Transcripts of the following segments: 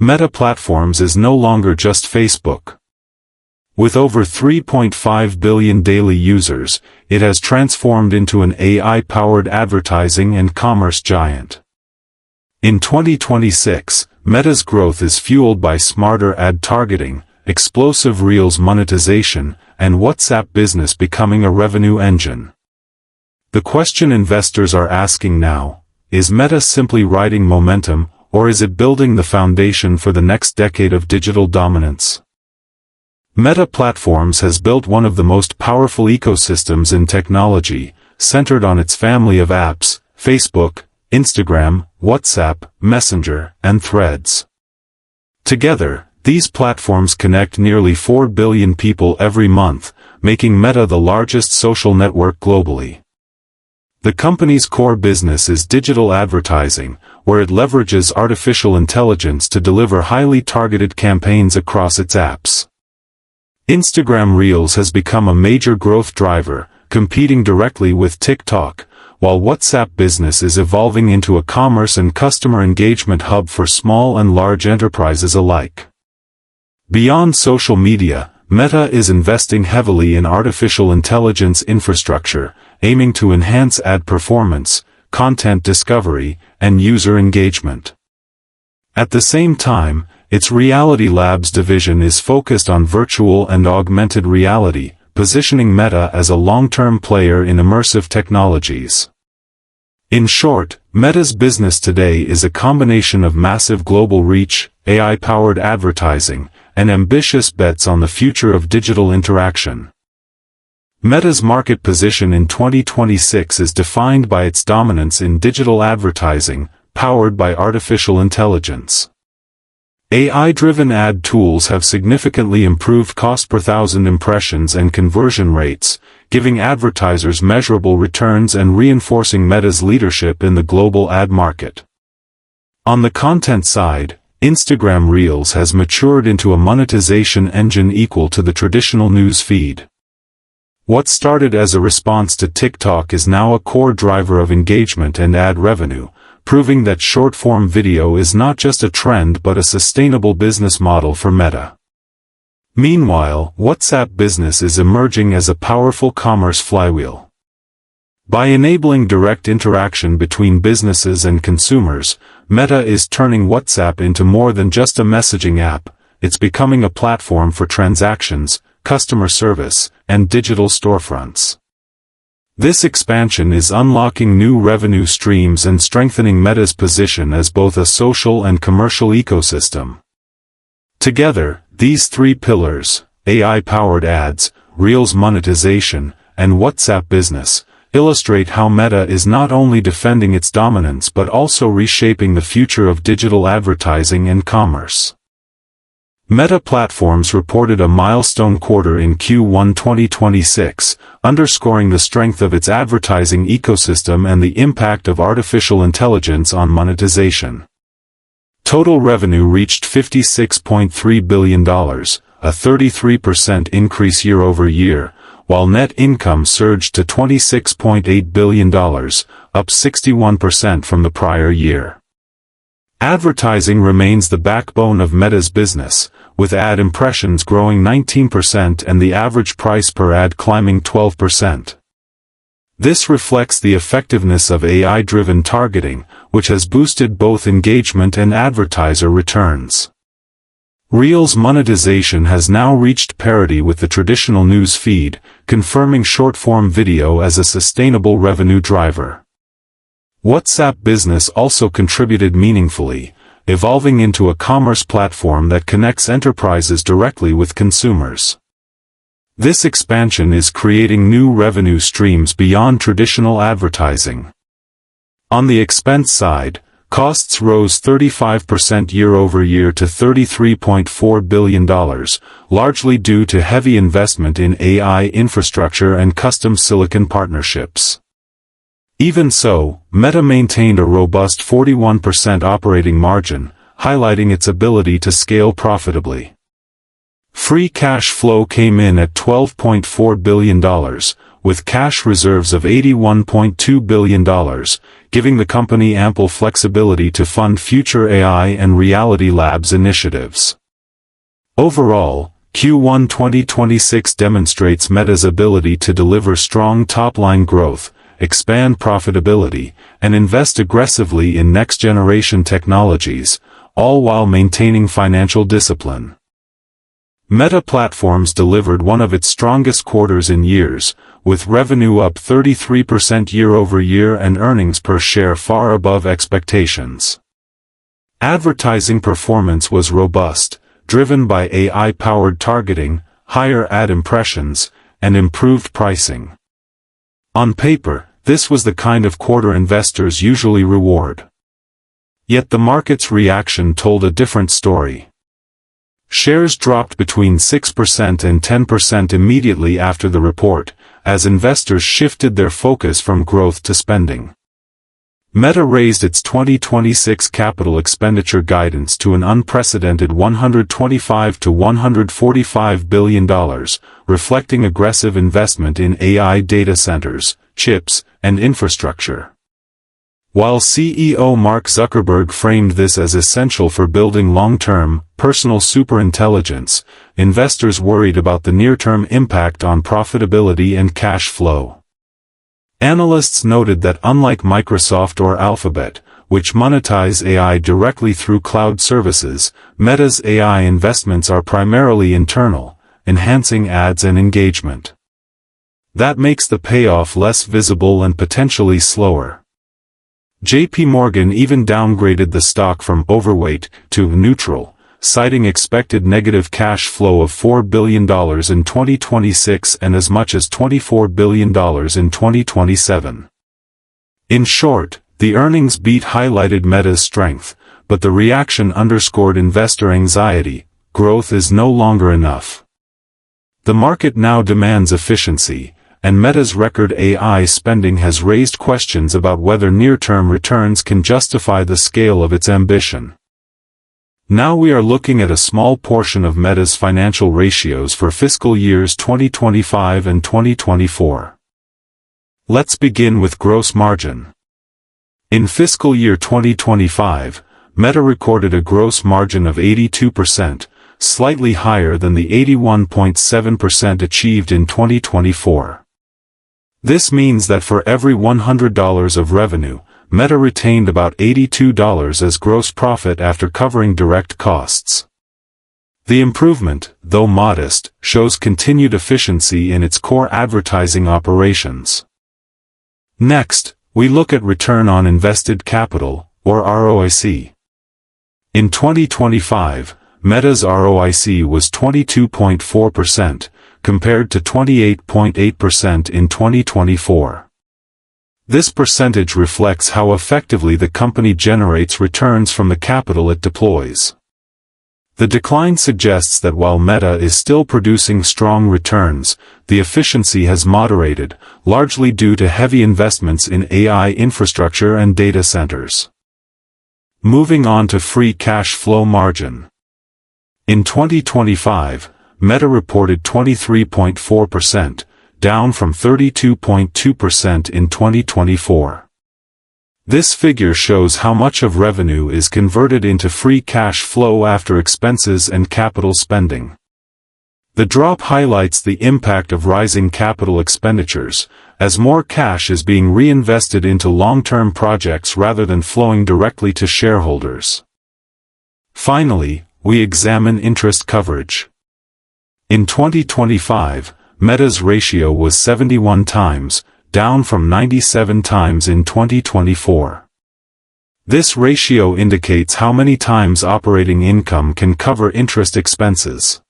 Meta Platforms is no longer just Facebook. With over 3.5 billion daily users, it has transformed into an AI-powered advertising and commerce giant. In 2026, Meta's growth is fueled by smarter ad targeting, explosive Reels monetization, and WhatsApp Business becoming a revenue engine. The question investors are asking now, is Meta simply riding momentum, or is it building the foundation for the next decade of digital dominance? Meta Platforms has built one of the most powerful ecosystems in technology, centered on its family of apps, Facebook, Instagram, WhatsApp, Messenger, and Threads. Together, these platforms connect nearly 4 billion people every month, making Meta the largest social network globally. The company's core business is digital advertising, where it leverages artificial intelligence to deliver highly targeted campaigns across its apps. Instagram Reels has become a major growth driver, competing directly with TikTok, while WhatsApp Business is evolving into a commerce and customer engagement hub for small and large enterprises alike. Beyond social media, Meta is investing heavily in artificial intelligence infrastructure, aiming to enhance ad performance, content discovery, and user engagement. At the same time, its Reality Labs division is focused on virtual and augmented reality, positioning Meta as a long-term player in immersive technologies. In short, Meta's business today is a combination of massive global reach, AI-powered advertising, and ambitious bets on the future of digital interaction. Meta's market position in 2026 is defined by its dominance in digital advertising, powered by artificial intelligence. AI-driven ad tools have significantly improved cost per thousand impressions and conversion rates, giving advertisers measurable returns and reinforcing Meta's leadership in the global ad market. On the content side, Instagram Reels has matured into a monetization engine equal to the traditional news feed. What started as a response to TikTok is now a core driver of engagement and ad revenue, proving that short-form video is not just a trend but a sustainable business model for Meta. Meanwhile, WhatsApp Business is emerging as a powerful commerce flywheel. By enabling direct interaction between businesses and consumers, Meta is turning WhatsApp into more than just a messaging app. It's becoming a platform for transactions, customer service, and digital storefronts. This expansion is unlocking new revenue streams and strengthening Meta's position as both a social and commercial ecosystem. Together, these three pillars, AI-powered ads, Reels monetization, and WhatsApp Business, illustrate how Meta is not only defending its dominance but also reshaping the future of digital advertising and commerce. Meta Platforms reported a milestone quarter in Q1 2026, underscoring the strength of its advertising ecosystem and the impact of artificial intelligence on monetization. Total revenue reached $56.3 billion, a 33% increase year-over-year, while net income surged to $26.8 billion, up 61% from the prior year. Advertising remains the backbone of Meta's business, with ad impressions growing 19% and the average price per ad climbing 12%. This reflects the effectiveness of AI-driven targeting, which has boosted both engagement and advertiser returns. Reels monetization has now reached parity with the traditional news feed, confirming short-form video as a sustainable revenue driver. WhatsApp Business also contributed meaningfully, evolving into a commerce platform that connects enterprises directly with consumers. This expansion is creating new revenue streams beyond traditional advertising. On the expense side, costs rose 35% year-over-year to $33.4 billion, largely due to heavy investment in AI infrastructure and custom silicon partnerships. Even so, Meta maintained a robust 41% operating margin, highlighting its ability to scale profitably. Free cash flow came in at $12.4 billion, with cash reserves of $81.2 billion, giving the company ample flexibility to fund future AI and Reality Labs initiatives. Overall, Q1 2026 demonstrates Meta's ability to deliver strong top-line growth, expand profitability, and invest aggressively in next-generation technologies, all while maintaining financial discipline. Meta Platforms delivered one of its strongest quarters in years, with revenue up 33% year-over-year and earnings per share far above expectations. Advertising performance was robust, driven by AI-powered targeting, higher ad impressions, and improved pricing. On paper, this was the kind of quarter investors usually reward. Yet the market's reaction told a different story. Shares dropped between 6% and 10% immediately after the report, as investors shifted their focus from growth to spending. Meta raised its 2026 capital expenditure guidance to an unprecedented $125 to $145 billion, reflecting aggressive investment in AI data centers, chips, and infrastructure. While CEO Mark Zuckerberg framed this as essential for building long-term, personal superintelligence, investors worried about the near-term impact on profitability and cash flow. Analysts noted that unlike Microsoft or Alphabet, which monetize AI directly through cloud services, Meta's AI investments are primarily internal, enhancing ads and engagement. That makes the payoff less visible and potentially slower. JP Morgan even downgraded the stock from overweight to neutral, citing expected negative cash flow of $4 billion in 2026 and as much as $24 billion in 2027. In short, the earnings beat highlighted Meta's strength, but the reaction underscored investor anxiety. Growth is no longer enough. The market now demands efficiency, and Meta's record AI spending has raised questions about whether near-term returns can justify the scale of its ambition. Now we are looking at a small portion of Meta's financial ratios for fiscal years 2025 and 2024. Let's begin with gross margin. In fiscal year 2025, Meta recorded a gross margin of 82%, slightly higher than the 81.7% achieved in 2024. This means that for every $100 of revenue, Meta retained about $82 as gross profit after covering direct costs. The improvement, though modest, shows continued efficiency in its core advertising operations. Next, we look at return on invested capital, or ROIC. In 2025, Meta's ROIC was 22.4%, compared to 28.8% in 2024. This percentage reflects how effectively the company generates returns from the capital it deploys. The decline suggests that while Meta is still producing strong returns, the efficiency has moderated, largely due to heavy investments in AI infrastructure and data centers. Moving on to free cash flow margin. In 2025, Meta reported 23.4%, down from 32.2% in 2024. This figure shows how much of revenue is converted into free cash flow after expenses and capital spending. The drop highlights the impact of rising capital expenditures, as more cash is being reinvested into long-term projects rather than flowing directly to shareholders. Finally, we examine interest coverage. In 2025, Meta's ratio was 71 times, down from 97 times in 2024. This ratio indicates how many times operating income can cover interest expenses.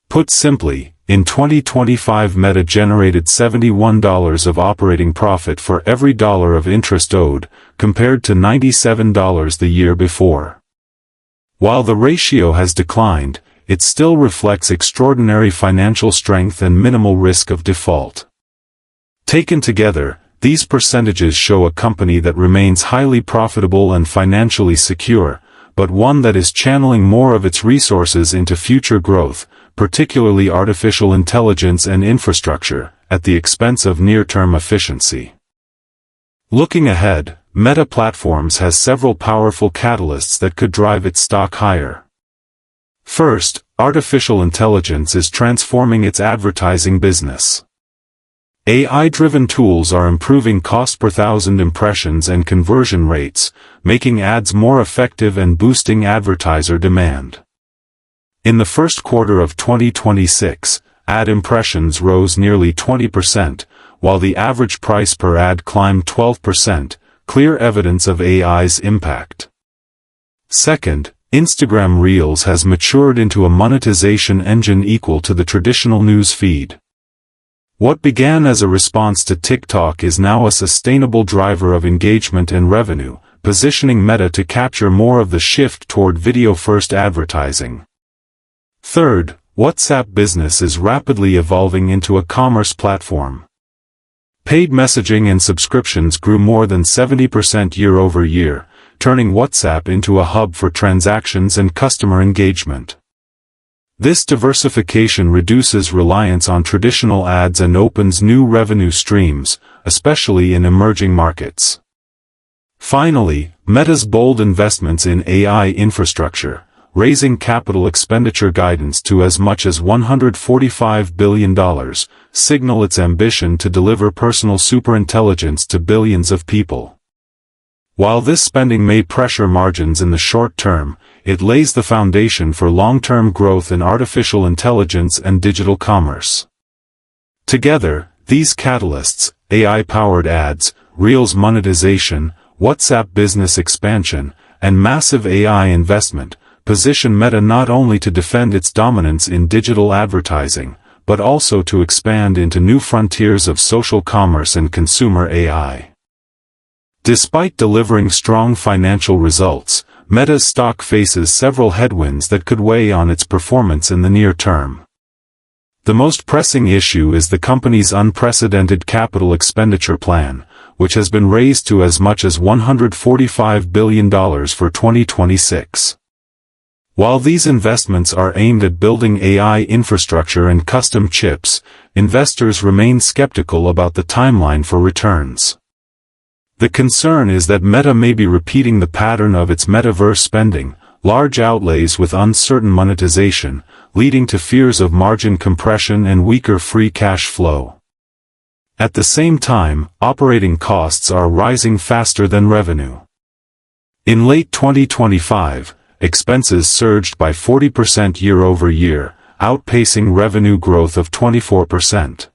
Put simply, in 2025 Meta generated $71 of operating profit for every dollar of interest owed, compared to $97 the year before. While the ratio has declined, it still reflects extraordinary financial strength and minimal risk of default. Taken together, these percentages show a company that remains highly profitable and financially secure, but one that is channeling more of its resources into future growth, particularly artificial intelligence and infrastructure, at the expense of near-term efficiency. Looking ahead, Meta Platforms has several powerful catalysts that could drive its stock higher. First, artificial intelligence is transforming its advertising business. AI-driven tools are improving cost per thousand impressions and conversion rates, making ads more effective and boosting advertiser demand. In the first quarter of 2026, ad impressions rose nearly 20%, while the average price per ad climbed 12%, clear evidence of AI's impact. Second, Instagram Reels has matured into a monetization engine equal to the traditional news feed. What began as a response to TikTok is now a sustainable driver of engagement and revenue, positioning Meta to capture more of the shift toward video-first advertising. Third, WhatsApp Business is rapidly evolving into a commerce platform. Paid messaging and subscriptions grew more than 70% year-over-year, turning WhatsApp into a hub for transactions and customer engagement. This diversification reduces reliance on traditional ads and opens new revenue streams, especially in emerging markets. Finally, Meta's bold investments in AI infrastructure, raising capital expenditure guidance to as much as $145 billion, signal its ambition to deliver personal superintelligence to billions of people. While this spending may pressure margins in the short term, it lays the foundation for long-term growth in artificial intelligence and digital commerce. Together, these catalysts, AI-powered ads, Reels monetization, WhatsApp Business expansion, and massive AI investment, position Meta not only to defend its dominance in digital advertising, but also to expand into new frontiers of social commerce and consumer AI. Despite delivering strong financial results, Meta's stock faces several headwinds that could weigh on its performance in the near term. The most pressing issue is the company's unprecedented capital expenditure plan, which has been raised to as much as $145 billion for 2026. While these investments are aimed at building AI infrastructure and custom chips, investors remain skeptical about the timeline for returns. The concern is that Meta may be repeating the pattern of its metaverse spending, large outlays with uncertain monetization, leading to fears of margin compression and weaker free cash flow. At the same time, operating costs are rising faster than revenue. In late 2025, expenses surged by 40% year-over-year, outpacing revenue growth of 24%.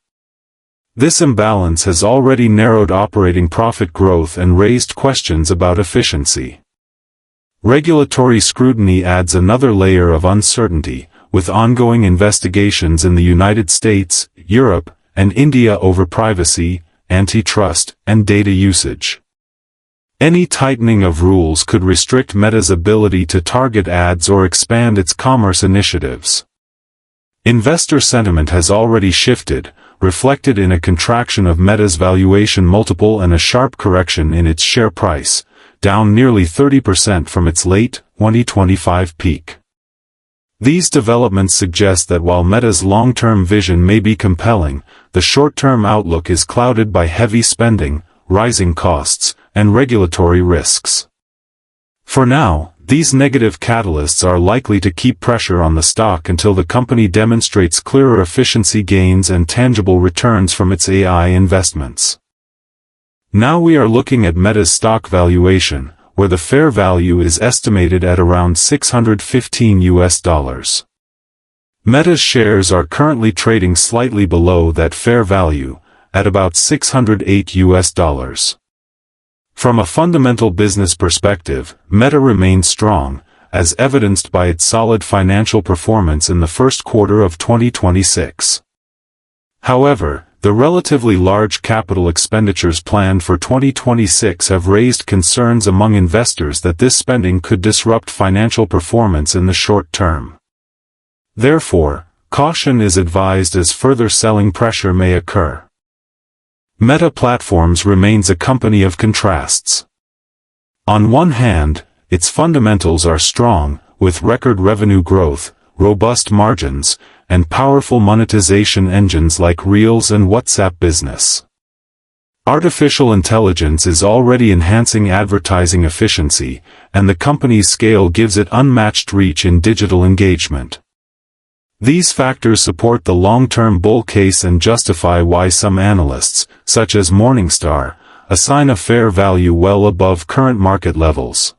This imbalance has already narrowed operating profit growth and raised questions about efficiency. Regulatory scrutiny adds another layer of uncertainty, with ongoing investigations in the United States, Europe, and India over privacy, antitrust, and data usage. Any tightening of rules could restrict Meta's ability to target ads or expand its commerce initiatives. Investor sentiment has already shifted, reflected in a contraction of Meta's valuation multiple and a sharp correction in its share price, down nearly 30% from its late 2025 peak. These developments suggest that while Meta's long-term vision may be compelling, the short-term outlook is clouded by heavy spending, rising costs, and regulatory risks. For now, these negative catalysts are likely to keep pressure on the stock until the company demonstrates clearer efficiency gains and tangible returns from its AI investments. Now we are looking at Meta's stock valuation, where the fair value is estimated at around $615. Meta's shares are currently trading slightly below that fair value, at about $608. From a fundamental business perspective, Meta remains strong, as evidenced by its solid financial performance in the first quarter of 2026. However, the relatively large capital expenditures planned for 2026 have raised concerns among investors that this spending could disrupt financial performance in the short term. Therefore, caution is advised as further selling pressure may occur. Meta Platforms remains a company of contrasts. On one hand, its fundamentals are strong, with record revenue growth, robust margins, and powerful monetization engines like Reels and WhatsApp Business. Artificial intelligence is already enhancing advertising efficiency, and the company's scale gives it unmatched reach in digital engagement. These factors support the long-term bull case and justify why some analysts, such as Morningstar, assign a fair value well above current market levels.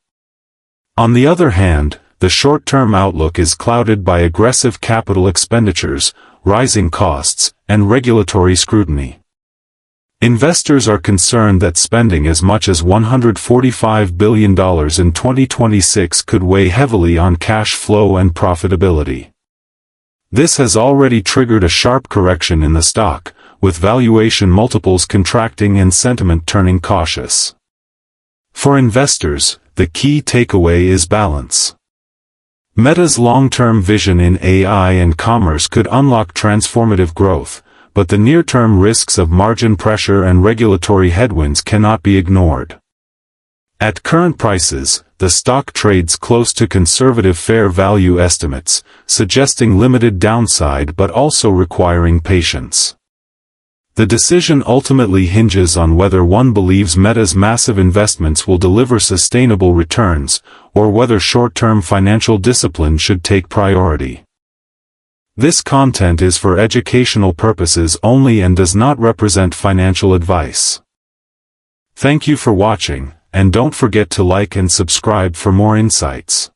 On the other hand, the short-term outlook is clouded by aggressive capital expenditures, rising costs, and regulatory scrutiny. Investors are concerned that spending as much as $145 billion in 2026 could weigh heavily on cash flow and profitability. This has already triggered a sharp correction in the stock, with valuation multiples contracting and sentiment turning cautious. For investors, the key takeaway is balance. Meta's long-term vision in AI and commerce could unlock transformative growth, but the near-term risks of margin pressure and regulatory headwinds cannot be ignored. At current prices, the stock trades close to conservative fair value estimates, suggesting limited downside but also requiring patience. The decision ultimately hinges on whether one believes Meta's massive investments will deliver sustainable returns, or whether short-term financial discipline should take priority. This content is for educational purposes only and does not represent financial advice. Thank you for watching, and don't forget to like and subscribe for more insights.